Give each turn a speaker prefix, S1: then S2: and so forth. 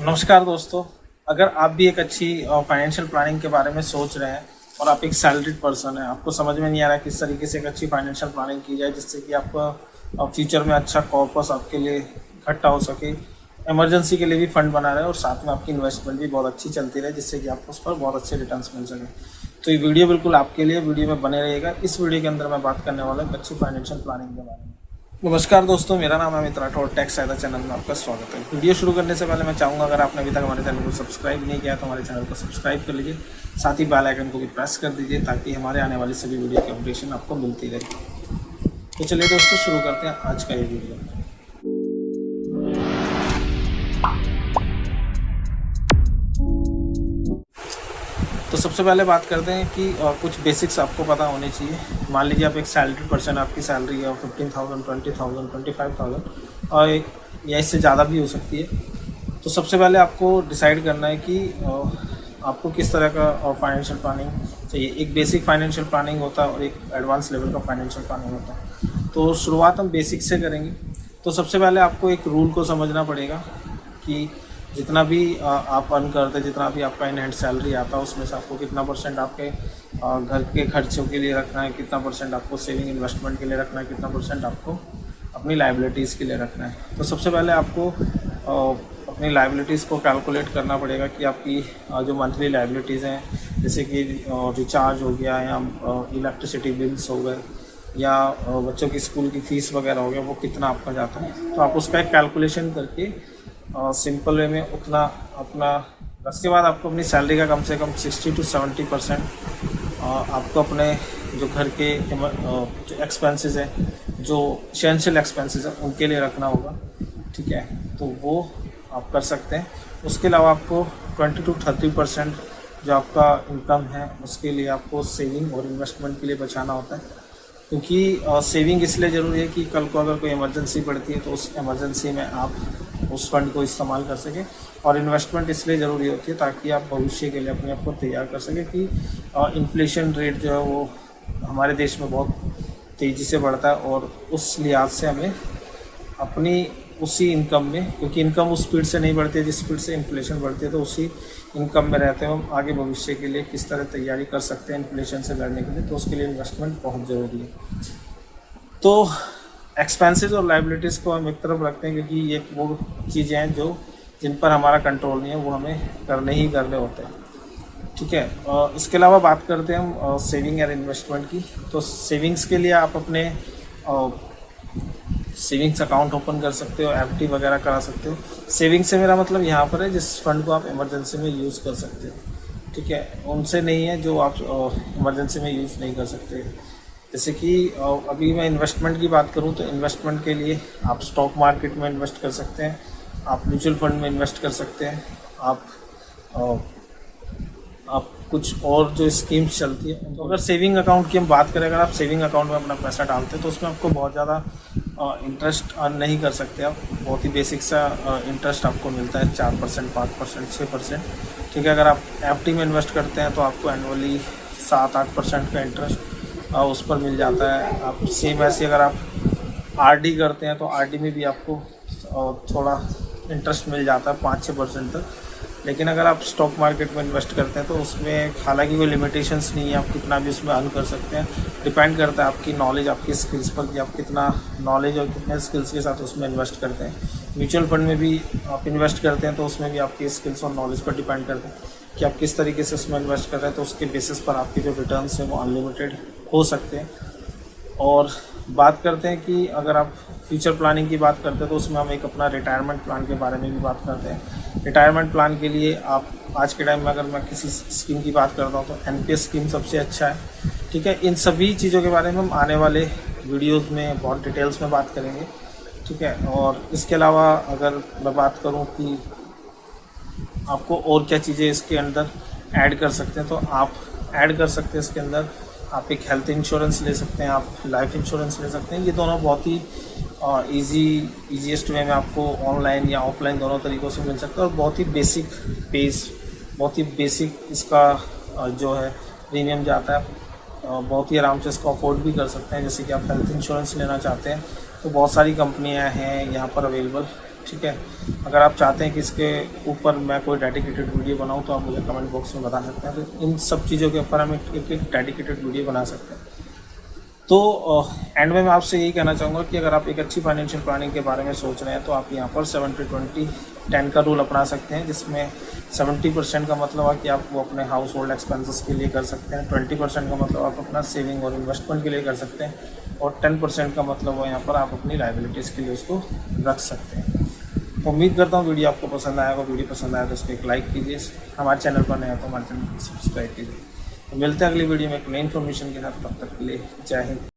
S1: नमस्कार दोस्तों। अगर आप भी एक अच्छी फाइनेंशियल प्लानिंग के बारे में सोच रहे हैं और आप एक सैलरीड पर्सन हैं, आपको समझ में नहीं आ रहा है किस तरीके से एक अच्छी फाइनेंशियल प्लानिंग की जाए जिससे कि आपका फ्यूचर में अच्छा कॉर्पस आपके लिए इकट्ठा हो सके, इमरजेंसी के लिए भी फंड बना रहे और साथ में आपकी इन्वेस्टमेंट भी बहुत अच्छी चलती रहे जिससे कि आपको उस पर बहुत अच्छे रिटर्न्स मिल सके। तो ये वीडियो बिल्कुल आपके लिए, वीडियो में बने रहिएगा। इस वीडियो के अंदर मैं बात करने वाला हूँ अच्छी फाइनेंशियल प्लानिंग के बारे में। नमस्कार दोस्तों, मेरा नाम है अमित राठौर। टैक्स फायदा चैनल में आपका स्वागत है। वीडियो शुरू करने से पहले मैं चाहूँगा, अगर आपने अभी तक हमारे चैनल को सब्सक्राइब नहीं किया तो हमारे चैनल को सब्सक्राइब कर लीजिए, साथ ही बेल आइकन को भी प्रेस कर दीजिए ताकि हमारे आने वाली सभी वीडियो की अपडेशन आपको मिलती रहे। तो चलिए दोस्तों, शुरू करते हैं आज का ये वीडियो। तो सबसे पहले बात करते हैं कि कुछ बेसिक्स आपको पता होने चाहिए। मान लीजिए आप एक सैलरी पर्सन, आपकी सैलरी है 15,000, 20,000, 25,000 और या इससे ज़्यादा भी हो सकती है। तो सबसे पहले आपको डिसाइड करना है कि आपको किस तरह का फाइनेंशियल प्लानिंग चाहिए। एक बेसिक फाइनेंशियल प्लानिंग होता है और एक एडवांस लेवल का फाइनेंशियल प्लानिंग होता है। तो शुरुआत हम बेसिक से करेंगे। तो सबसे पहले आपको एक रूल को समझना पड़ेगा कि जितना भी आप अर्न करते हैं, जितना भी आपका इन हैंड सैलरी आता है, उसमें से आपको कितना परसेंट आपके घर के खर्चों के लिए रखना है, कितना परसेंट आपको सेविंग इन्वेस्टमेंट के लिए रखना है, कितना परसेंट आपको अपनी लायबिलिटीज़ के लिए रखना है। तो सबसे पहले आपको अपनी लायबिलिटीज़ को कैलकुलेट करना पड़ेगा कि आपकी जो मंथली लायबिलिटीज़ हैं, जैसे कि रिचार्ज हो गया या इलेक्ट्रिसिटी बिल्स हो गए या बच्चों की स्कूल की फ़ीस वगैरह हो गया, वो कितना आपका जाता है। तो आप उसका एक कैलकुलेशन करके सिंपल वे में उतना अपना, उसके बाद आपको अपनी सैलरी का कम से कम 60 to 70% आपको अपने जो घर के जो एक्सपेंसेस हैं, जो एसेंशियल एक्सपेंसेस हैं, उनके लिए रखना होगा। ठीक है, तो वो आप कर सकते हैं। उसके अलावा आपको 20 to 30% जो आपका इनकम है उसके लिए आपको सेविंग और इन्वेस्टमेंट के लिए बचाना होता है, क्योंकि सेविंग इसलिए ज़रूरी है कि कल को अगर कोई इमरजेंसी पड़ती है तो उस इमरजेंसी में आप उस फंड को इस्तेमाल कर सकें। और इन्वेस्टमेंट इसलिए ज़रूरी होती है ताकि आप भविष्य के लिए अपने आप को तैयार कर सकें कि इन्फ्लेशन रेट जो है वो हमारे देश में बहुत तेज़ी से बढ़ता है और उस लिहाज से हमें अपनी उसी इनकम में, क्योंकि इनकम उस स्पीड से नहीं बढ़ती है जिस स्पीड से इन्फ्लेशन बढ़ती है, तो उसी इनकम में रहते हैं हम आगे भविष्य के लिए किस तरह तैयारी कर सकते हैं इन्फ्लेशन से लड़ने के लिए। तो उसके लिए इन्वेस्टमेंट बहुत ज़रूरी है। तो एक्सपेंसेस और लायबिलिटीज़ को हम एक तरफ रखते हैं क्योंकि ये वो चीज़ें हैं जो जिन पर हमारा कंट्रोल नहीं है, वो हमें करने ही करने होते हैं। ठीक है, इसके अलावा बात करते हैं हम सेविंग और इन्वेस्टमेंट की। तो सेविंग्स के लिए आप अपने सेविंग्स अकाउंट ओपन कर सकते हो, एफडी वगैरह करा सकते हो। सेविंग से मेरा मतलब यहाँ पर है जिस फंड को आप इमरजेंसी में यूज़ कर सकते हो। ठीक है, उनसे नहीं है जो आप इमरजेंसी में यूज़ नहीं कर सकते। जैसे कि अभी मैं इन्वेस्टमेंट की बात करूं तो इन्वेस्टमेंट के लिए आप स्टॉक मार्केट में इन्वेस्ट कर सकते हैं, आप म्यूचुअल फंड में इन्वेस्ट कर सकते हैं, आप कुछ और जो स्कीम्स चलती है। तो अगर सेविंग अकाउंट की हम बात करें, अगर आप सेविंग अकाउंट में अपना पैसा डालते हैं तो उसमें आपको बहुत ज़्यादा इंटरेस्ट अर्न नहीं कर सकते आप। बहुत ही बेसिक सा इंटरेस्ट आपको मिलता है, 4%, 5%, 6%। ठीक है, अगर आप एफडी में इन्वेस्ट करते हैं तो आपको एनुअली 7-8% का इंटरेस्ट उस पर मिल जाता है। आप सेम ऐसे अगर आप आरडी करते हैं तो आरडी में भी आपको थोड़ा इंटरेस्ट मिल जाता है 5-6% तक। लेकिन अगर आप स्टॉक मार्केट में इन्वेस्ट करते हैं तो उसमें हालांकि कोई लिमिटेशंस नहीं है, आप कितना भी उसमें अर्न कर सकते हैं। डिपेंड करता है आपकी नॉलेज, आपकी स्किल्स पर कि आप कितना नॉलेज और कितने स्किल्स के साथ उसमें इन्वेस्ट करते हैं। म्यूचुअल फंड में भी आप इन्वेस्ट करते हैं तो उसमें भी आपकी स्किल्स और नॉलेज पर डिपेंड करते हैं कि आप किस तरीके से उसमें इन्वेस्ट कर रहे हैं। तो उसके बेसिस पर आपके जो रिटर्न्स हैं वो अनलिमिटेड हो सकते हैं। और बात करते हैं कि अगर आप फ्यूचर प्लानिंग की बात करते हैं तो उसमें हम एक अपना रिटायरमेंट प्लान के बारे में भी बात करते हैं। रिटायरमेंट प्लान के लिए आप आज के टाइम में अगर मैं किसी स्कीम की बात करता हूँ तो एनपीएस स्कीम सबसे अच्छा है। ठीक है, इन सभी चीज़ों के बारे में हम आने वाले वीडियोज़ में बहुत डिटेल्स में बात करेंगे। ठीक है, और इसके अलावा अगर मैं बात करूँ कि आपको और क्या चीज़ें इसके अंदर ऐड कर सकते हैं, तो आप ऐड कर सकते हैं इसके अंदर, आप एक हेल्थ इंश्योरेंस ले सकते हैं, आप लाइफ इंश्योरेंस ले सकते हैं। ये दोनों बहुत ही ईजीएस्ट वे में आपको ऑनलाइन या ऑफलाइन दोनों तरीक़ों से मिल सकता है और बहुत ही बेसिक पेज, बहुत ही बेसिक इसका जो है प्रीमियम जाता है। बहुत ही आराम से इसको अफोर्ड भी कर सकते हैं। जैसे कि आप हेल्थ इंश्योरेंस लेना चाहते हैं तो बहुत सारी कंपनियां हैं यहाँ पर अवेलेबल। ठीक है। अगर आप चाहते हैं कि इसके ऊपर मैं कोई डेडिकेटेड वीडियो बनाऊं तो आप मुझे कमेंट बॉक्स में बता सकते हैं, तो इन सब चीज़ों के ऊपर हम एक डेडिकेटेड वीडियो बना सकते हैं। तो एंड में मैं आपसे यही कहना चाहूँगा कि अगर आप एक अच्छी फाइनेंशियल प्लानिंग के बारे में सोच रहे हैं तो आप यहाँ पर 70-20-10 का रूल अपना सकते हैं, जिसमें 70% का मतलब है कि आप वो अपने हाउस होल्ड एक्सपेंसेस के लिए कर सकते हैं, 20% का मतलब आप अपना सेविंग और इन्वेस्टमेंट के लिए कर सकते हैं, और 10% का मतलब वो यहाँ पर आप अपनी लायबिलिटीज़ के लिए उसको रख सकते हैं। तो उम्मीद करता हूँ वीडियो आपको पसंद आएगा। वीडियो पसंद आया तो उसको एक लाइक कीजिए, हमारे चैनल पर नया तो हमारे चैनल को सब्सक्राइब कीजिए। तो मिलते हैं अगली वीडियो में एक नई इन्फॉर्मेशन के साथ, तब तक के लिए जय हिंद।